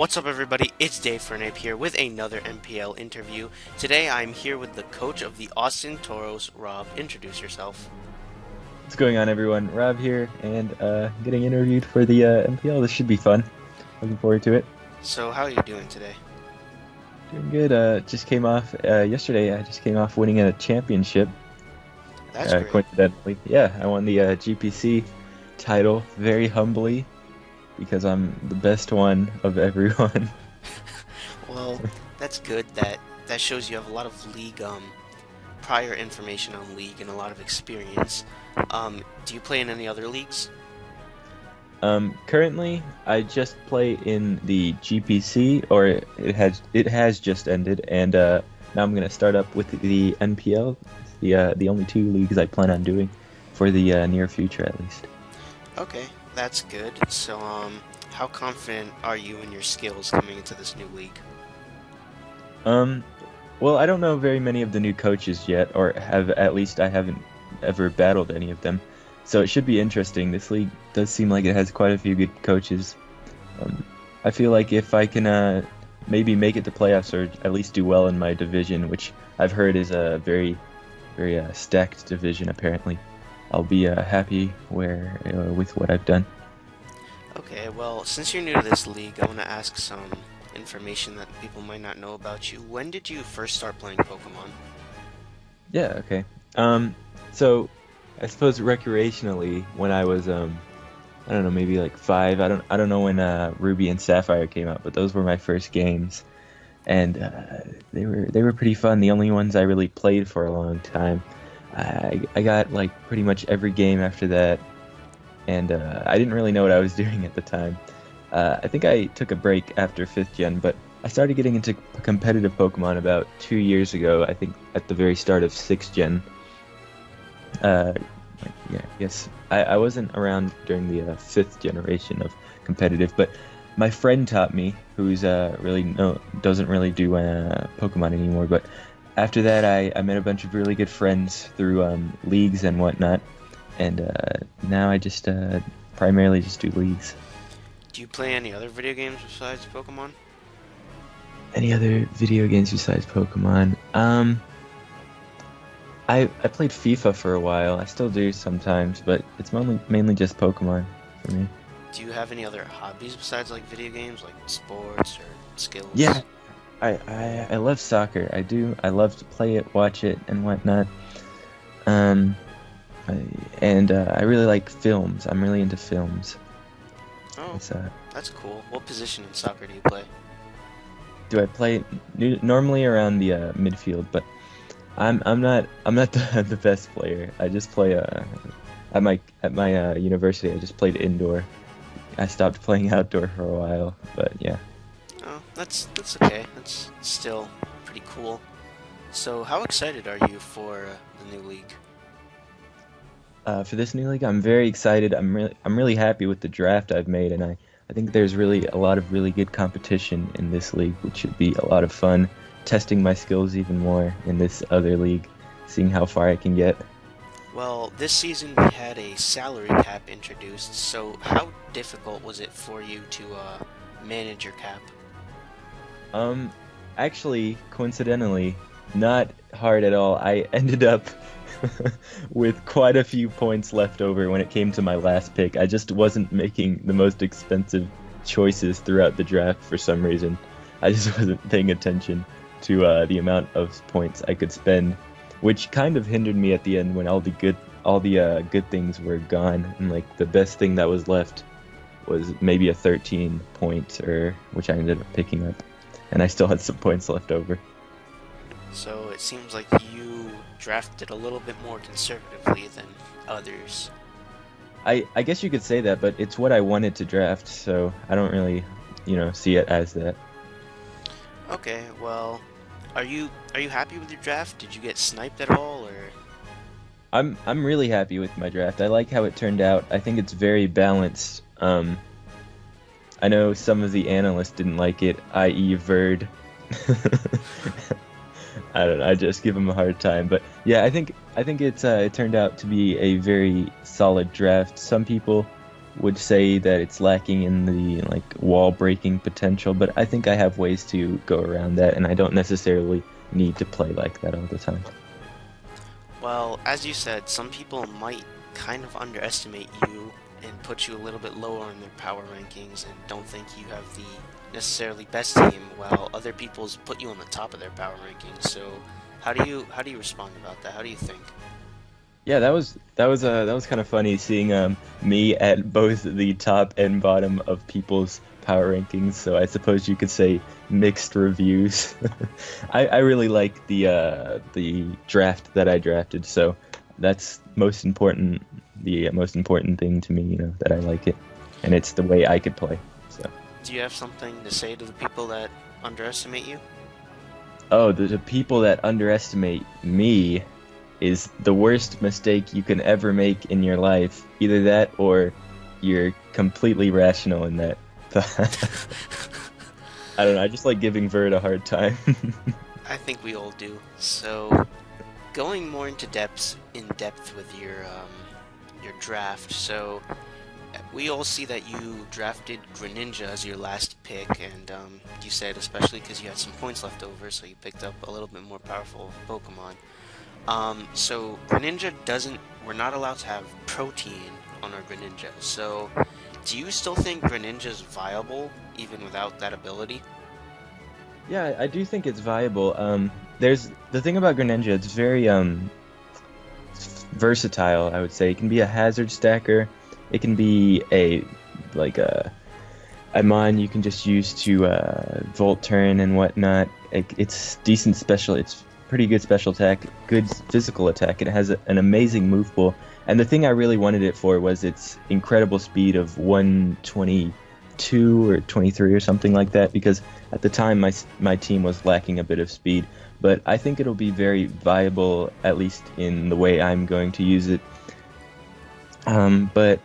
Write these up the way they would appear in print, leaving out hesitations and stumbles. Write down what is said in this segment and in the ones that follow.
What's up, everybody? It's Dave Fernape here with another NPL interview. Today, I'm here with the coach of the Austin Tauros, Rob. Introduce yourself. What's going on, everyone? Rob here, and getting interviewed for the NPL. This should be fun. Looking forward to it. So, how are you doing today? Doing good. Just came off yesterday. I just came off winning a championship. That's great. Coincidentally, yeah, I won the GPC title very humbly because I'm the best one of everyone. Well, that's good. That shows you have a lot of league prior information on league and a lot of experience. Do you play in any other leagues? Currently, I just play in the GPC, or it has just ended, and now I'm gonna start up with the NPL, the only two leagues I plan on doing for the near future, at least. Okay, that's good. So, how confident are you in your skills coming into this new league? Well, I don't know very many of the new coaches yet, or at least I haven't ever battled any of them. So it should be interesting. This league does seem like it has quite a few good coaches. I feel like if I can maybe make it to playoffs or at least do well in my division, which I've heard is a very, very stacked division apparently, I'll be happy with what I've done. Okay, well, since you're new to this league, I want to ask some information that people might not know about you. When did you first start playing Pokemon? Yeah, okay. So I suppose recreationally when I was I don't know, maybe like 5. I don't know when Ruby and Sapphire came out, but those were my first games, and they were pretty fun. The only ones I really played for a long time. I got like pretty much every game after that, and I didn't really know what I was doing at the time. I think I took a break after 5th gen, but I started getting into competitive Pokemon about 2 years ago, I think at the very start of 6th gen. Yes, I wasn't around during the 5th generation of competitive, but my friend taught me, who's doesn't really do Pokemon anymore, but after that I met a bunch of really good friends through leagues and whatnot, and now I just primarily just do leagues. Do you play any other video games besides Pokemon? Any other video games besides Pokemon? I played FIFA for a while. I still do sometimes, but it's mainly just Pokemon for me. Do you have any other hobbies besides like video games, like sports or skills? Yeah, I love soccer. I do. I love to play it, watch it, and whatnot. I really like films. I'm really into films. Oh, that's cool. What position in soccer do you play? Do I play normally around the midfield, but I'm not the best player. I just play at my university. I just played indoor. I stopped playing outdoor for a while, but yeah. Oh, that's okay. That's still pretty cool. So, how excited are you for the new league? For this new league, I'm very excited. I'm really happy with the draft I've made, and I think there's really a lot of really good competition in this league, which should be a lot of fun. Testing my skills even more in this other league, seeing how far I can get. Well, this season we had a salary cap introduced, so how difficult was it for you to manage your cap? Actually, coincidentally, not hard at all. I ended up with quite a few points left over when it came to my last pick. I just wasn't making the most expensive choices throughout the draft for some reason. I just wasn't paying attention to the amount of points I could spend, which kind of hindered me at the end when all the good things were gone, and like the best thing that was left was maybe a 13 points, which I ended up picking up, and I still had some points left over. So it seems like you drafted a little bit more conservatively than others. I guess you could say that, but it's what I wanted to draft, so I don't really, see it as that. Okay, well, are you happy with your draft? Did you get sniped at all, or? I'm really happy with my draft. I like how it turned out. I think it's very balanced. I know some of the analysts didn't like it, i.e. Verd. I don't know, I just give him a hard time, but yeah, I think it turned out to be a very solid draft. Some people would say that it's lacking in the like wall breaking potential, but I think I have ways to go around that, and I don't necessarily need to play like that all the time. Well, as you said, some people might kind of underestimate you and put you a little bit lower in their power rankings and don't think you have the necessarily best team, while other people's put you on the top of their power rankings. So, how do you respond about that? How do you think? Yeah, that was kind of funny seeing me at both the top and bottom of people's power rankings. So I suppose you could say mixed reviews. I really like the draft that I drafted, so that's most important. The most important thing to me, that I like it, and it's the way I could play. So. Do you have something to say to the people that underestimate you? Oh, the people that underestimate me is the worst mistake you can ever make in your life. Either that or you're completely rational in that. I don't know, I just like giving Vert a hard time. I think we all do. So, going more in depth with your draft. So, we all see that you drafted Greninja as your last pick, and you said especially because you had some points left over, so you picked up a little bit more powerful Pokemon. So Greninja doesn't, we're not allowed to have protein on our Greninja. So, do you still think Greninja's viable even without that ability? Yeah, I do think it's viable. There's the thing about Greninja; it's very versatile. I would say it can be a hazard stacker. It can be like a mon you can just use to Volt Turn and whatnot. It's decent special. It's pretty good special attack, good physical attack. It has an amazing move pool. And the thing I really wanted it for was its incredible speed of 122 or 23 or something like that, because at the time my team was lacking a bit of speed. But I think it'll be very viable, at least in the way I'm going to use it. But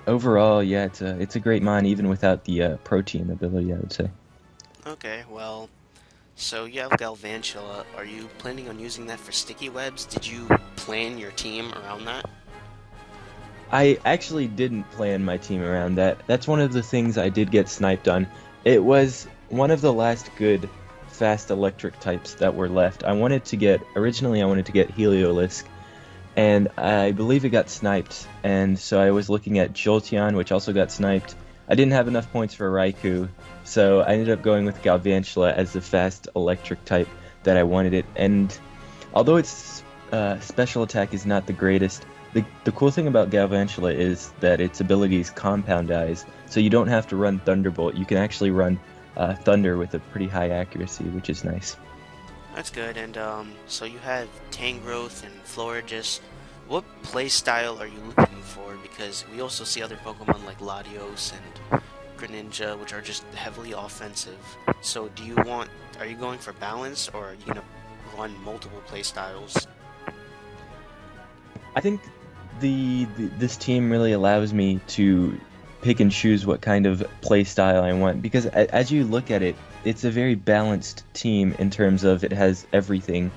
overall, yeah, it's a great mon even without the protein ability, I would say. Okay, well, so you have Galvantula. Are you planning on using that for sticky webs? Did you plan your team around that? I actually didn't plan my team around that. That's one of the things I did get sniped on. It was one of the last good fast electric types that were left. Originally I wanted to get Heliolisk, and I believe it got sniped, and so I was looking at Jolteon, which also got sniped. I didn't have enough points for Raikou, so I ended up going with Galvantula as the fast electric type that I wanted it. And although its special attack is not the greatest, the cool thing about Galvantula is that its ability is compound-ized, so you don't have to run Thunderbolt. You can actually run Thunder with a pretty high accuracy, which is nice. That's good. And so you have Tangrowth and Florges. What play style are you looking for? Because we also see other Pokemon like Latios and Greninja, which are just heavily offensive. So are you going for balance, or are you gonna run multiple play styles? I think this team really allows me to pick and choose what kind of play style I want, because as you look at it, it's a very balanced team in terms of it has everything.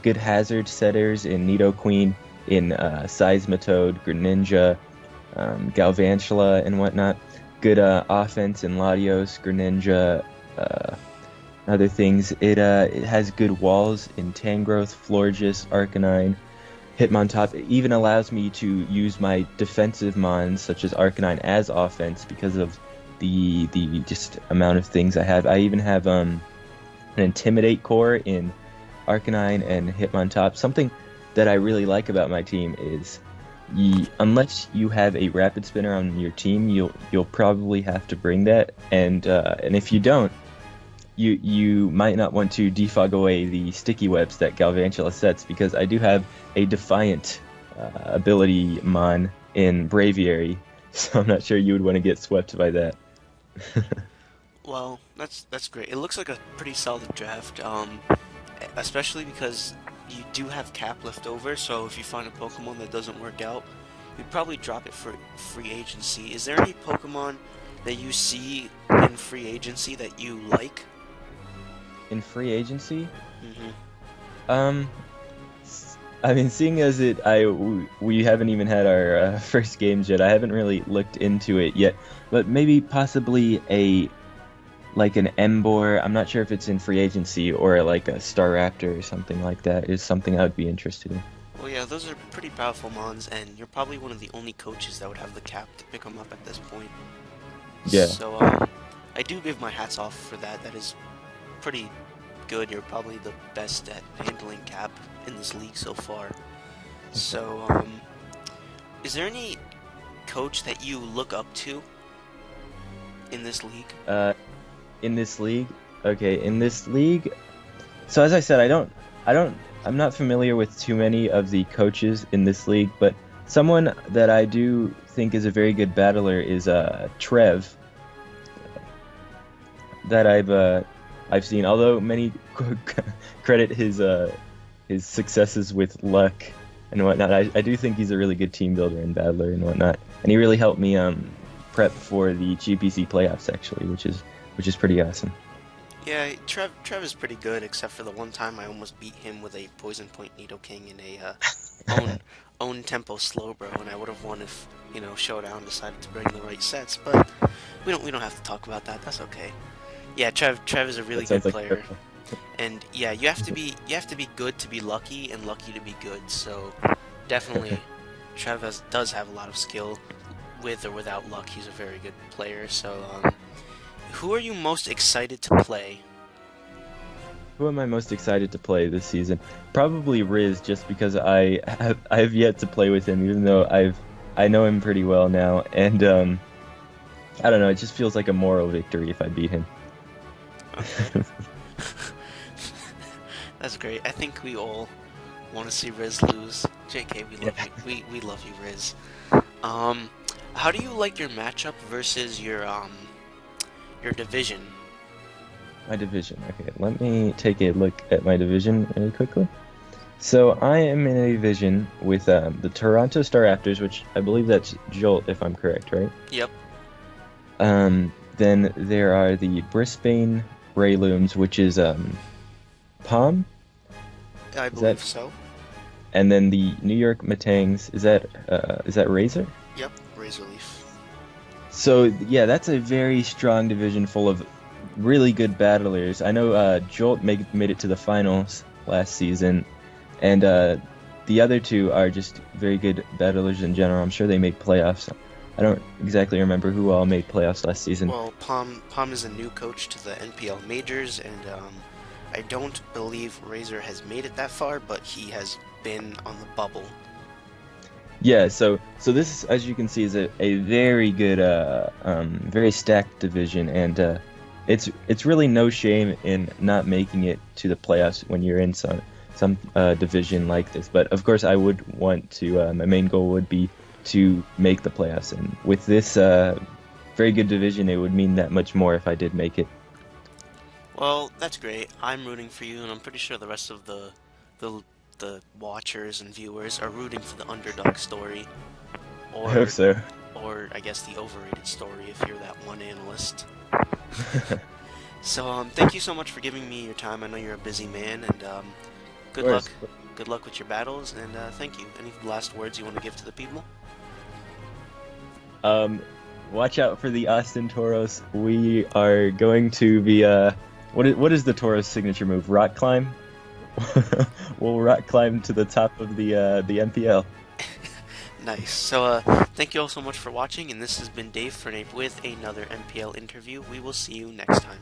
Good hazard setters in Nidoqueen, in Seismitoad, Greninja, Galvantula, and whatnot. Good offense in Latios, Greninja, other things. It has good walls in Tangrowth, Florges, Arcanine, Hitmontop. It even allows me to use my defensive mons, such as Arcanine, as offense because of the just amount of things I have. I even have an Intimidate core in Arcanine and Hitmontop. Something that I really like about my team is, unless you have a Rapid Spinner on your team, you'll probably have to bring that, and if you don't, you might not want to defog away the sticky webs that Galvantula sets, because I do have a Defiant ability mon in Braviary, so I'm not sure you would want to get swept by that. Well, that's great. It looks like a pretty solid draft, especially because you do have cap left over, so if you find a Pokemon that doesn't work out, you'd probably drop it for free agency. Is there any Pokemon that you see in free agency that you like? In free agency? Mm-hmm. Um, I mean, seeing as we haven't even had our first games yet, I haven't really looked into it yet. But maybe possibly a like an Embor. I'm not sure if it's in free agency or like a Staraptor or something like that is something I would be interested in. Well, yeah, those are pretty powerful mons, and you're probably one of the only coaches that would have the cap to pick them up at this point. Yeah. So, I do give my hats off for that. That is pretty good. You're probably the best at handling cap in this league so far. So, is there any coach that you look up to in this league? In this league, okay, in this league. So as I said, I'm not familiar with too many of the coaches in this league, but someone that I do think is a very good battler is Trev that I've seen. Although many credit his successes with luck and whatnot, I do think he's a really good team builder and battler and whatnot, and he really helped me prep for the GPC playoffs actually, which is pretty awesome. Yeah, Trev is pretty good, except for the one time I almost beat him with a Poison Point Nidoking in a own tempo Slowbro, and I would have won if Showdown decided to bring the right sets. But we don't have to talk about that. That's okay. Yeah, Trev is a really That good sounds like player, and yeah, you have to be good to be lucky, and lucky to be good. So definitely, Trev does have a lot of skill, with or without luck. He's a very good player. So who are you most excited to play? Who am I most excited to play this season? Probably Riz, just because I have yet to play with him, even though I know him pretty well now, and I don't know, it just feels like a moral victory if I beat him. Okay. That's great. I think we all want to see Riz lose. JK, we love you. We love you, Riz. How do you like your matchup versus your division? My division. Okay, let me take a look at my division really quickly. So I am in a division with the Toronto Staraptors, which I believe that's Jolt, if I'm correct, right? Yep. Then there are the Brisbane Raylooms, which is Palm, I believe so. and then the New York Matangs. Is that Razor? Yep. Razor Leaf. So yeah, that's a very strong division full of really good battlers. I know Jolt made it to the finals last season, and the other two are just very good battlers in general. I'm sure they made playoffs. I don't exactly remember who all made playoffs last season. Well, Palm is a new coach to the NPL majors, and I don't believe Razor has made it that far, but he has been on the bubble. Yeah, so this, as you can see, is a very good, very stacked division, and it's really no shame in not making it to the playoffs when you're in some division like this. But of course, I would want to. My main goal would be to make the playoffs, and with this very good division, it would mean that much more if I did make it. Well, that's great. I'm rooting for you, and I'm pretty sure the rest of the watchers and viewers are rooting for the underdog story, I hope so. or I guess the overrated story if you're that one analyst. So thank you so much for giving me your time. I know you're a busy man, and good luck. Good luck with your battles, and thank you. Any last words you want to give to the people? Watch out for the Austin Tauros. We are going to be what is the Tauros signature move? Rock climb. We'll rock climb to the top of the NPL. Nice. So thank you all so much for watching, and this has been Dave Fernape with another NPL interview. We will see you next time.